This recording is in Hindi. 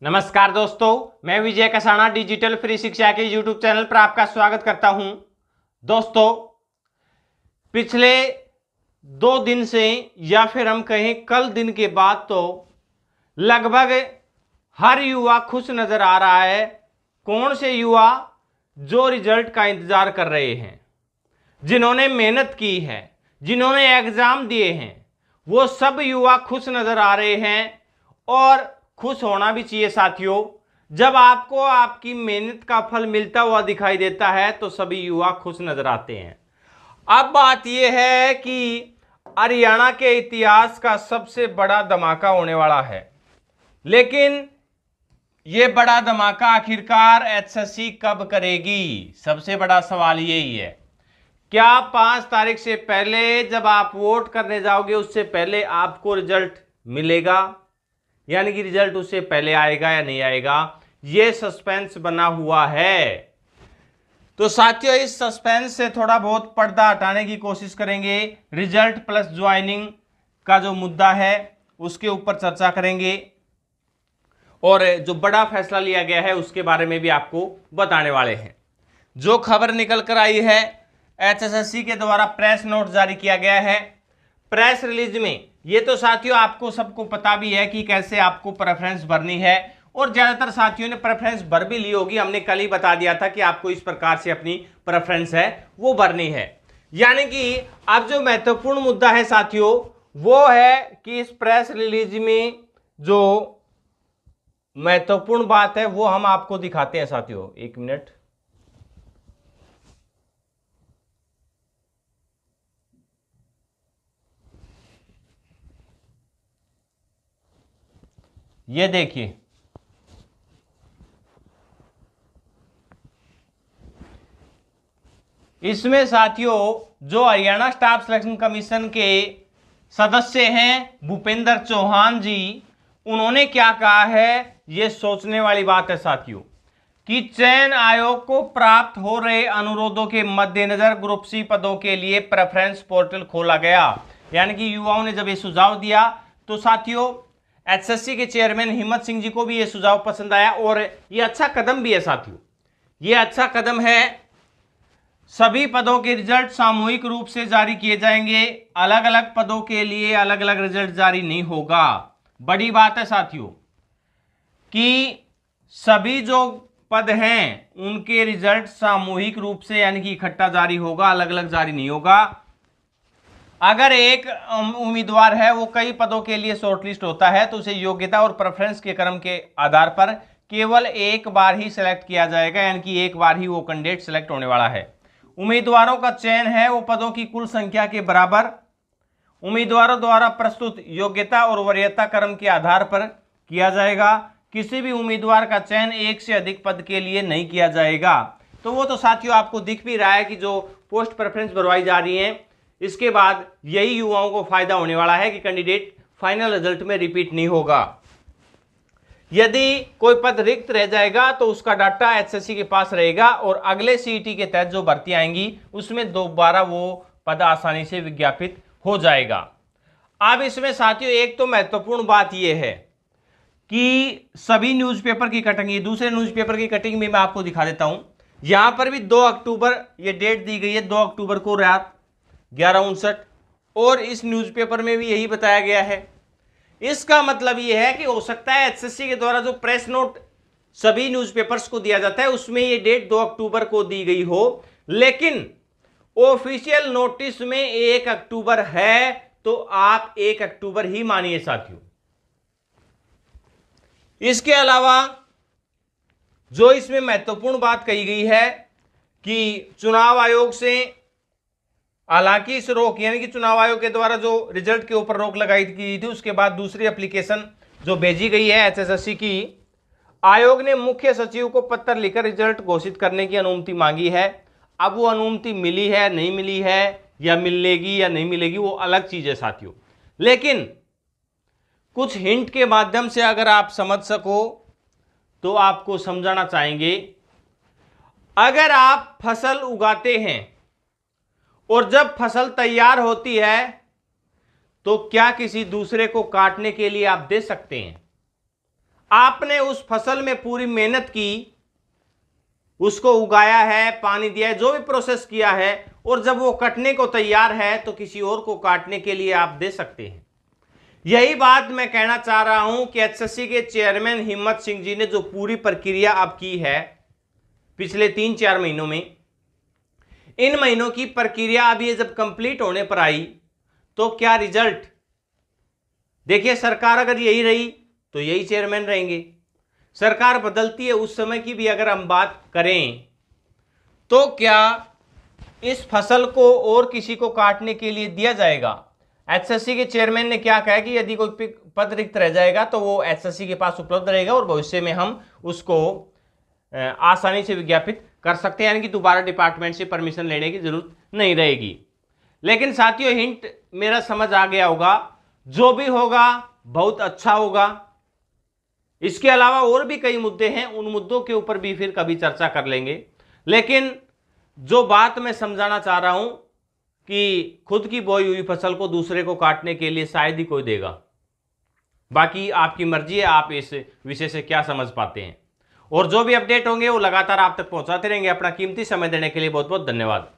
नमस्कार दोस्तों, मैं विजय कसाना डिजिटल फ्री शिक्षा के यूट्यूब चैनल पर आपका स्वागत करता हूं। दोस्तों, पिछले 2 दिन से या फिर हम कहें कल दिन के बाद तो लगभग हर युवा खुश नजर आ रहा है। कौन से युवा? जो रिजल्ट का इंतजार कर रहे हैं, जिन्होंने मेहनत की है, जिन्होंने एग्जाम दिए हैं, वो सब युवा खुश नजर आ रहे हैं। और खुश होना भी चाहिए साथियों। जब आपको आपकी मेहनत का फल मिलता हुआ दिखाई देता है तो सभी युवा खुश नजर आते हैं। अब बात यह है कि हरियाणा के इतिहास का सबसे बड़ा धमाका होने वाला है, लेकिन यह बड़ा धमाका आखिरकार एचएससी कब करेगी? सबसे बड़ा सवाल यही है। क्या 5 तारीख से पहले जब आप वोट करने जाओगे उससे पहले आपको रिजल्ट मिलेगा, यानी कि रिजल्ट उससे पहले आएगा या नहीं आएगा? यह सस्पेंस बना हुआ है। तो साथियों, इस सस्पेंस से थोड़ा बहुत पर्दा हटाने की कोशिश करेंगे। रिजल्ट प्लस ज्वाइनिंग का जो मुद्दा है उसके ऊपर चर्चा करेंगे और जो बड़ा फैसला लिया गया है उसके बारे में भी आपको बताने वाले हैं। जो खबर निकल कर आई है, एचएसएससी के द्वारा प्रेस नोट जारी किया गया है। प्रेस रिलीज में ये तो साथियों आपको सबको पता भी है कि कैसे आपको प्रेफरेंस भरनी है, और ज्यादातर साथियों ने प्रेफरेंस भर भी ली होगी। हमने कल ही बता दिया था कि आपको इस प्रकार से अपनी प्रेफरेंस है वो भरनी है। यानी कि अब जो महत्वपूर्ण मुद्दा है साथियों वो है कि इस प्रेस रिलीज में जो महत्वपूर्ण बात है वो हम आपको दिखाते हैं साथियों। एक मिनट, ये देखिए, इसमें साथियों जो हरियाणा स्टाफ सिलेक्शन कमीशन के सदस्य हैं भूपेंद्र चौहान जी, उन्होंने क्या कहा है, यह सोचने वाली बात है साथियों कि चयन आयोग को प्राप्त हो रहे अनुरोधों के मद्देनजर ग्रुप सी पदों के लिए प्रेफरेंस पोर्टल खोला गया। यानी कि युवाओं ने जब ये सुझाव दिया तो साथियों एचएससी के चेयरमैन हिम्मत सिंह जी को भी ये सुझाव पसंद आया और ये अच्छा कदम भी है साथियों। ये अच्छा कदम है। सभी पदों के रिजल्ट सामूहिक रूप से जारी किए जाएंगे, अलग अलग पदों के लिए अलग अलग रिजल्ट जारी नहीं होगा। बड़ी बात है साथियों कि सभी जो पद हैं उनके रिजल्ट सामूहिक रूप से यानी कि इकट्ठा जारी होगा, अलग अलग जारी नहीं होगा। अगर एक उम्मीदवार है वो कई पदों के लिए शॉर्टलिस्ट होता है तो उसे योग्यता और प्रेफरेंस के क्रम के आधार पर केवल एक बार ही सिलेक्ट किया जाएगा, यानी कि एक बार ही वो कैंडिडेट सिलेक्ट होने वाला है। उम्मीदवारों का चयन है वो पदों की कुल संख्या के बराबर उम्मीदवारों द्वारा प्रस्तुत योग्यता और वरीयता क्रम के आधार पर किया जाएगा। किसी भी उम्मीदवार का चयन एक से अधिक पद के लिए नहीं किया जाएगा। तो वो तो साथियों आपको दिख भी रहा है कि जो पोस्ट प्रेफरेंस भरवाई जा रही है इसके बाद यही युवाओं को फायदा होने वाला है कि कैंडिडेट फाइनल रिजल्ट में रिपीट नहीं होगा। यदि कोई पद रिक्त रह जाएगा तो उसका डाटा एचएससी के पास रहेगा और अगले सीईटी के तहत जो भर्ती आएंगी उसमें दोबारा वो पद आसानी से विज्ञापित हो जाएगा। अब इसमें साथियों एक तो महत्वपूर्ण बात यह है कि सभी न्यूज़पेपर की कटिंग, दूसरे न्यूज़पेपर की कटिंग में मैं आपको दिखा देता हूं। यहां पर भी 2 अक्टूबर ये डेट दी गई है, 2 अक्टूबर को रात 11:59, और इस न्यूज़पेपर में भी यही बताया गया है। इसका मतलब यह है कि हो सकता है एचएससी के द्वारा जो प्रेस नोट सभी न्यूज़पेपर्स को दिया जाता है उसमें यह डेट 2 अक्टूबर को दी गई हो, लेकिन ऑफिशियल नोटिस में 1 अक्टूबर है तो आप 1 अक्टूबर ही मानिए साथियों। इसके अलावा जो इसमें महत्वपूर्ण बात कही गई है कि चुनाव आयोग से, हालांकि इस रोक यानी कि चुनाव आयोग के द्वारा जो रिजल्ट के ऊपर रोक लगाई गई थी उसके बाद दूसरी एप्लीकेशन जो भेजी गई है एचएसएससी की, आयोग ने मुख्य सचिव को पत्र लिखकर रिजल्ट घोषित करने की अनुमति मांगी है। अब वो अनुमति मिली है नहीं मिली है या मिलेगी या नहीं मिलेगी वो अलग चीज है साथियों, लेकिन कुछ हिंट के माध्यम से अगर आप समझ सको तो आपको समझाना चाहेंगे। अगर आप फसल उगाते हैं और जब फसल तैयार होती है तो क्या किसी दूसरे को काटने के लिए आप दे सकते हैं? आपने उस फसल में पूरी मेहनत की, उसको उगाया है, पानी दिया है, जो भी प्रोसेस किया है, और जब वो कटने को तैयार है तो किसी और को काटने के लिए आप दे सकते हैं। यही बात मैं कहना चाह रहा हूं कि एचएससी के चेयरमैन हिम्मत सिंह जी ने जो पूरी प्रक्रिया अब की है पिछले 3-4 महीनों में, इन महीनों की प्रक्रिया अब ये जब कंप्लीट होने पर आई तो क्या रिजल्ट, देखिए सरकार अगर यही रही तो यही चेयरमैन रहेंगे। सरकार बदलती है, उस समय की भी अगर हम बात करें तो क्या इस फसल को और किसी को काटने के लिए दिया जाएगा? एचएससी के चेयरमैन ने क्या कहा कि यदि कोई पद रिक्त रह जाएगा तो वो एचएससी के पास उपलब्ध रहेगा और भविष्य में हम उसको आसानी से विज्ञापित कर सकते हैं, यानी कि दोबारा डिपार्टमेंट से परमिशन लेने की जरूरत नहीं रहेगी। लेकिन साथियों, हिंट मेरा समझ आ गया होगा, जो भी होगा बहुत अच्छा होगा। इसके अलावा और भी कई मुद्दे हैं, उन मुद्दों के ऊपर भी फिर कभी चर्चा कर लेंगे। लेकिन जो बात मैं समझाना चाह रहा हूं कि खुद की बोई हुई फसल को दूसरे को काटने के लिए शायद ही कोई देगा। बाकी आपकी मर्जी है, आप इस विषय से क्या समझ पाते हैं। और जो भी अपडेट होंगे वो लगातार आप तक पहुंचाते रहेंगे। अपना कीमती समय देने के लिए बहुत बहुत धन्यवाद।